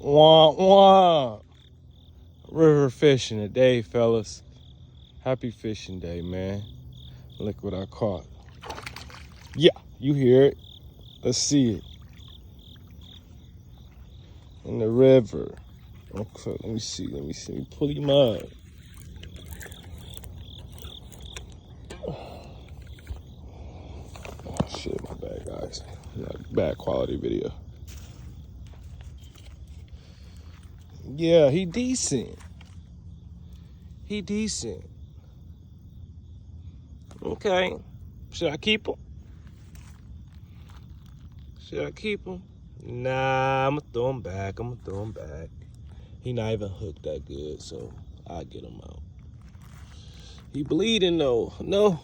Wah, wah. River fishing today, fellas. Happy fishing day, man. Look what I caught. Yeah, you hear it. Let's see it. In the river. Okay, let me see. Let me pull him up. Oh, shit, my bad, guys. Bad quality video. Yeah, he decent. He decent. Okay. Should I keep him? Should I keep him? Nah, I'm gonna throw him back. He not even hooked that good, so I'll get him out. He bleeding though. No.